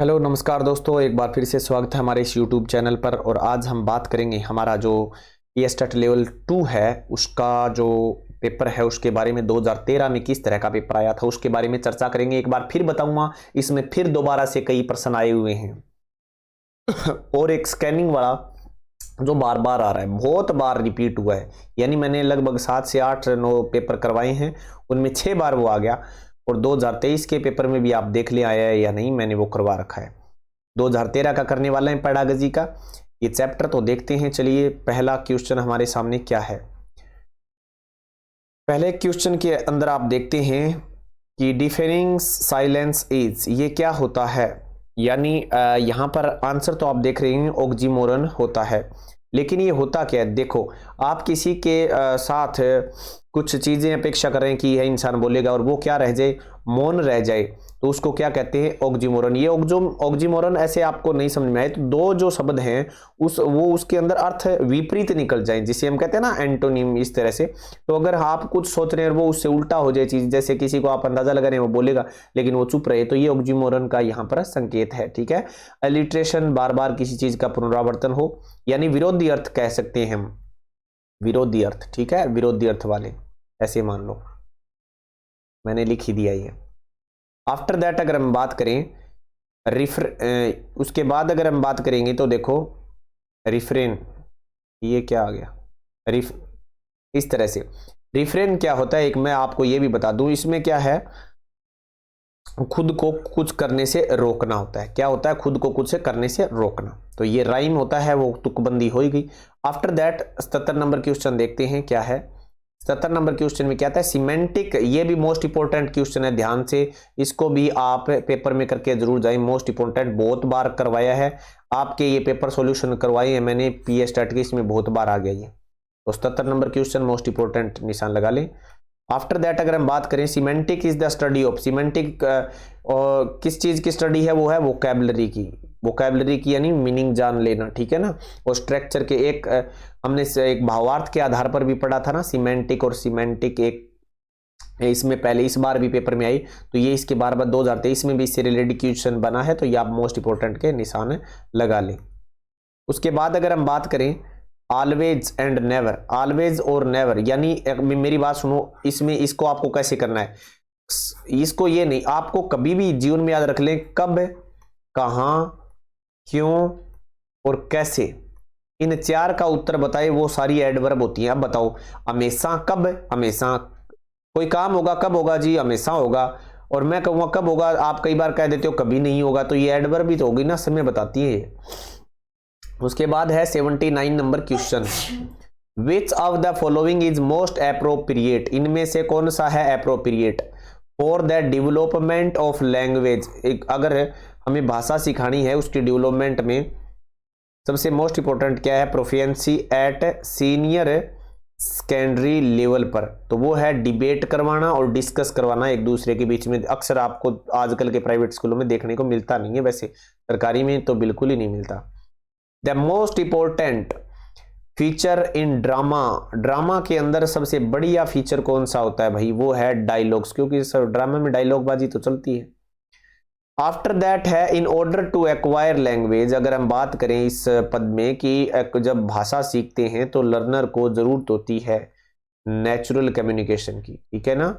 Hello नमस्कार दोस्तों, एक बार फिर से स्वागत है हमारे इस यूट्यूब चैनल पर। और आज हम बात करेंगे हमारा जो ईएसटेट लेवल 2 है उसका जो पेपर है उसके बारे में। 2013 में किस तरह का पेपर आया था उसके बारे में चर्चा करेंगे। एक बार फिर बताऊंगा, इसमें फिर दोबारा से कई प्रश्न आए हुए हैं और एक स्कैनिंग वाला जो बार बार आ रहा है, बहुत बार रिपीट हुआ है। यानी मैंने लगभग 7 से 8 9 पेपर करवाए हैं, उनमें 6 बार वो आ गया। और 2023 के पेपर में भी आप देख ले आया है या नहीं, मैंने वो करवा रखा है। 2013 का करने वाला है पेडागोजी का ये चैप्टर, तो देखते हैं। चलिए, पहला क्वेश्चन हमारे सामने क्या है। पहले क्वेश्चन के अंदर आप देखते हैं कि डिफेरिंग साइलेंस इज, ये क्या होता है। यानी यहां पर आंसर तो आप देख रहे हैं ऑक्सीमोरन होता है, लेकिन ये होता क्या है। देखो, आप किसी के साथ कुछ चीजें अपेक्षा कर रहे हैं कि यह इंसान बोलेगा और वो क्या रह जाए, मौन रह जाए, तो उसको क्या कहते हैं, ऑक्सीमोरन। ये ऑक्सीमोरन ऐसे आपको नहीं समझ में आए तो दो जो शब्द हैं उसके अंदर अर्थ विपरीत निकल जाए, जिसे हम कहते हैं ना एंटोनिम, इस तरह से। तो अगर आप कुछ सोच रहे हैं और वो उससे उल्टा हो जाए चीज, जैसे किसी को आप अंदाजा लगा रहे हैं वो बोलेगा लेकिन वो चुप रहे, तो ये ऑक्सीमोरन का यहाँ पर संकेत है। ठीक है, अलिट्रेशन, बार बार किसी चीज का पुनरावर्तन हो, यानी विरोधी अर्थ कह सकते हैं हम, विरोधी अर्थ। ठीक है, विरोधी अर्थ वाले, ऐसे मान लो, मैंने लिख ही दिया ये। आफ्टर दैट अगर हम बात करें उसके बाद अगर हम बात करेंगे तो देखो रिफ्रेन, ये क्या आ गया, इस तरह से रिफ्रेन क्या होता है। एक मैं आपको ये भी बता दूं, इसमें क्या है, खुद को कुछ करने से रोकना होता है। क्या होता है, खुद को कुछ से करने से रोकना। तो ये राइम होता है, वो तुकबंदी हो गई। आफ्टर दैट 77 नंबर क्वेश्चन देखते हैं क्या है। 77 नंबर क्वेश्चन में क्या आता है, सिमेंटिक। ये भी मोस्ट इंपोर्टेंट क्वेश्चन है, ध्यान से इसको भी आप पेपर में करके जरूर जाए। मोस्ट इंपोर्टेंट, बहुत बार करवाया है आपके, ये पेपर सॉल्यूशन करवाए हैं मैंने पीएसटेट के, इसमें बहुत बार आ गया ये। तो 77 नंबर क्वेश्चन मोस्ट इंपोर्टेंट, निशान लगा लें। आफ्टर दैट अगर हम बात करें, semantic is the study of, semantic किस चीज की स्टडी है, वो है वोकैबुलरी की। वोकैबुलरी की यानी मीनिंग जान लेना, ठीक है ना। और स्ट्रक्चर के एक हमने एक भावार्थ के आधार पर भी पढ़ा था ना, सिमेंटिक और सिमेंटिक एक, इसमें पहले इस बार भी पेपर में आई, तो ये इसके बार 2023 में भी इससे रिलेटेड क्वेश्चन बना है, तो ये आप मोस्ट इंपोर्टेंट के निशान लगा लें। उसके बाद अगर हम बात करें ऑलवेज एंड नेवर, ऑलवेज और नेवर, यानी मेरी बात सुनो, इसमें इसको आपको कैसे करना है, इसको ये नहीं, आपको कभी भी जीवन में याद रख लें, कब, कहां, क्यों और कैसे, इन 4 का उत्तर बताए, वो सारी एडवर्ब होती हैं। अब बताओ, हमेशा कब, हमेशा कोई काम होगा कब होगा जी, हमेशा होगा। और मैं कहूंगा कब होगा, आप कई बार कह देते हो कभी नहीं होगा, तो ये एडवर्ब भी तो होगी ना, समय बताती है। उसके बाद है 79 number question, which of the following is most appropriate, इनमें से कौन सा है appropriate for the development of language. अगर हमें भाषा सिखानी है, उसके डेवलपमेंट में सबसे मोस्ट इंपोर्टेंट क्या है, proficiency at senior secondary level पर, तो वो है डिबेट करवाना और डिस्कस करवाना एक दूसरे के बीच में। अक्सर आपको आजकल के प्राइवेट स्कूलों में देखने को मिलता नहीं है, वैसे सरकारी में तो बिल्कुल ही नहीं मिलता। The most important feature in drama, drama के अंदर सबसे बढ़िया फीचर कौन सा होता है भाई, वो है डायलॉग्स, क्योंकि ड्रामा में डायलॉग बाजी तो चलती है। आफ्टर दैट है in order to acquire language, अगर हम बात करें इस पद में कि जब भाषा सीखते हैं तो लर्नर को जरूरत होती है नेचुरल कम्युनिकेशन की, ठीक है ना।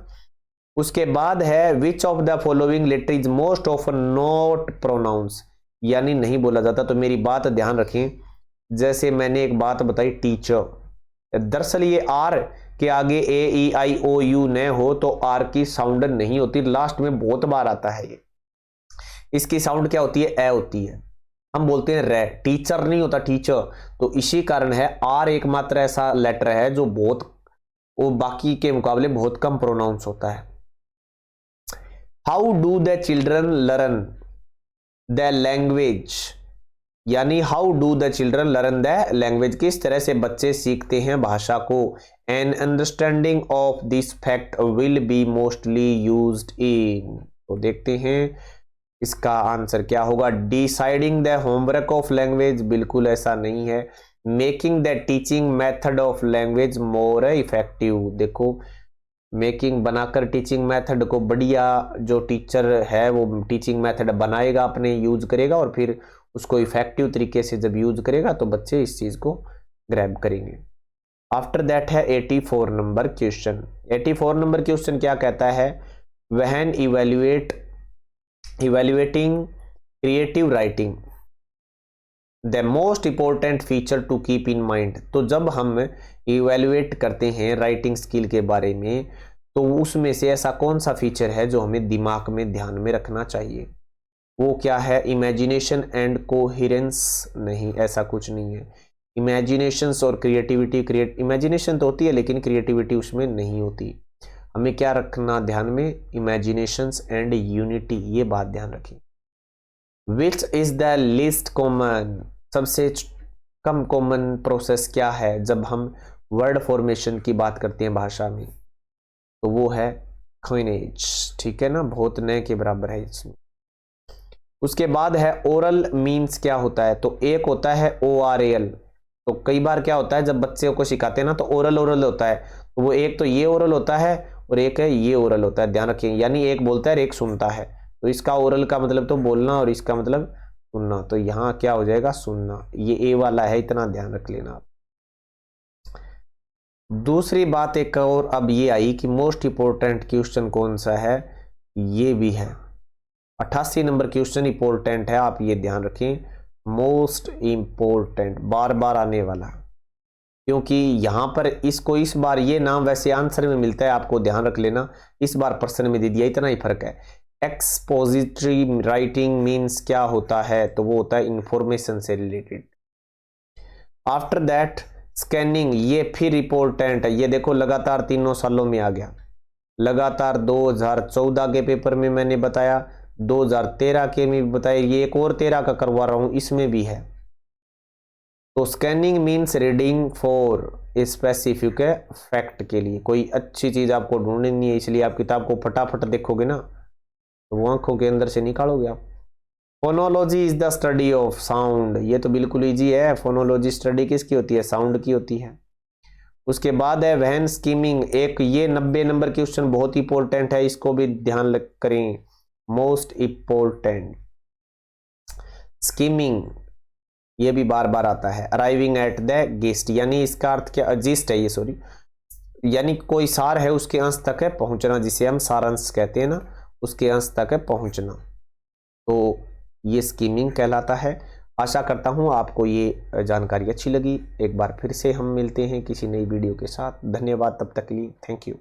उसके बाद है which of the following letter is most often not pronounce, यानी नहीं बोला जाता। तो मेरी बात ध्यान रखें, जैसे मैंने एक बात बताई टीचर, दरअसल ये आर के आगे ए ई आई ओ यू न हो तो आर की साउंड नहीं होती, लास्ट में बहुत बार आता है ये। इसकी साउंड क्या होती है, ए होती है, हम बोलते हैं रे, टीचर नहीं होता टीचर। तो इसी कारण है आर एकमात्र ऐसा लेटर है जो बहुत, वो बाकी के मुकाबले बहुत कम प्रोनाउंस होता है। How do the children learn the language, यानी how do the children learn the language, किस तरह से बच्चे सीखते हैं भाषा को। An understanding of this fact will be mostly used in, तो देखते हैं इसका आंसर क्या होगा। Deciding the homework of language, बिल्कुल ऐसा नहीं है। Making the teaching method of language more effective, देखो मेकिंग बनाकर टीचिंग मेथड को बढ़िया जो टीचर है वो टीचिंग मेथड बनाएगा, अपने यूज करेगा और फिर उसको इफेक्टिव तरीके से जब यूज करेगा तो बच्चे इस चीज को ग्रैब करेंगे। आफ्टर दैट है 84 नंबर क्वेश्चन। 84 नंबर क्वेश्चन क्या कहता है, when evaluating creative writing the most important feature to keep in mind. तो जब हम इवेल्युएट करते हैं राइटिंग स्किल के बारे में तो उसमें से ऐसा कौन सा फीचर है जो हमें दिमाग में ध्यान में रखना चाहिए, वो क्या है, इमेजिनेशन एंड कोहेरेंस। नहीं, ऐसा कुछ नहीं है। इमेजिनेशंस और क्रिएटिविटी, इमेजिनेशन तो होती है लेकिन क्रिएटिविटी उसमें नहीं होती। हमें क्या रखना ध्यान में, इमेजिनेशंस एंड यूनिटी, ये बात ध्यान रखें। Which is the least common, सबसे कम कॉमन प्रोसेस क्या है जब हम वर्ड फॉर्मेशन की बात करते हैं भाषा में, तो वो है कॉइनेज। ठीक है ना, बहुत नए के बराबर है इसमें। उसके बाद है ओरल मीन्स क्या होता है, तो एक होता है ORAL। तो कई बार क्या होता है जब बच्चे को सिखाते हैं ना तो ओरल होता है, तो वो एक तो ये ओरल होता है और एक है ये ओरल होता है, ध्यान रखिए। यानी एक बोलता है और एक सुनता है, तो इसका ओरल का मतलब तो बोलना और इसका मतलब सुनना, तो यहाँ क्या हो जाएगा, सुनना। ये ए वाला है, इतना ध्यान रख लेना आप। दूसरी बात एक और अब ये आई कि मोस्ट इंपोर्टेंट क्वेश्चन कौन सा है, ये भी है 88 नंबर क्वेश्चन इंपॉर्टेंट है, आप ये ध्यान रखें, मोस्ट इंपॉर्टेंट, बार बार आने वाला, क्योंकि यहां पर इसको इस बार ये नाम वैसे आंसर में मिलता है, आपको ध्यान रख लेना, इस बार प्रश्न में दे दिया, इतना ही फर्क है। एक्सपोजिटरी राइटिंग मीन्स क्या होता है, तो वो होता है इंफॉर्मेशन से रिलेटेड। आफ्टर दैट स्कैनिंग, ये फिर इंपॉर्टेंट है, ये देखो लगातार तीनों सालों में आ गया, लगातार 2014 के पेपर में मैंने बताया, 2013 के में भी बताया, ये एक और 13 का करवा रहा हूं, इसमें भी है। तो scanning means reading for specific fact के लिए, कोई अच्छी चीज आपको ढूंढनी है इसलिए आप किताब को फटाफट देखोगे ना, तो वो आंखों के अंदर से निकालोगे आप। Phonology is the study of sound, ये तो बिल्कुल इजी है, फोनोलॉजी स्टडी किसकी होती है, साउंड की होती है। उसके बाद है व्हेन स्कीमिंग, एक ये 90 नंबर क्वेश्चन बहुत इंपॉर्टेंट है, इसको भी ध्यान करें, मोस्ट इंपॉर्टेंट। स्कीमिंग ये भी बार बार आता है। अराइविंग एट द गेस्ट, यानी इसका अर्थ क्या, जिस्ट है ये, सॉरी, यानी कोई सार है उसके अंश तक है पहुंचना, जिसे हम सारांश कहते हैं ना, उसके अंश तक है पहुंचना, तो ये स्कीमिंग कहलाता है। आशा करता हूं आपको ये जानकारी अच्छी लगी। एक बार फिर से हम मिलते हैं किसी नई वीडियो के साथ। धन्यवाद, तब तक के लिए थैंक यू।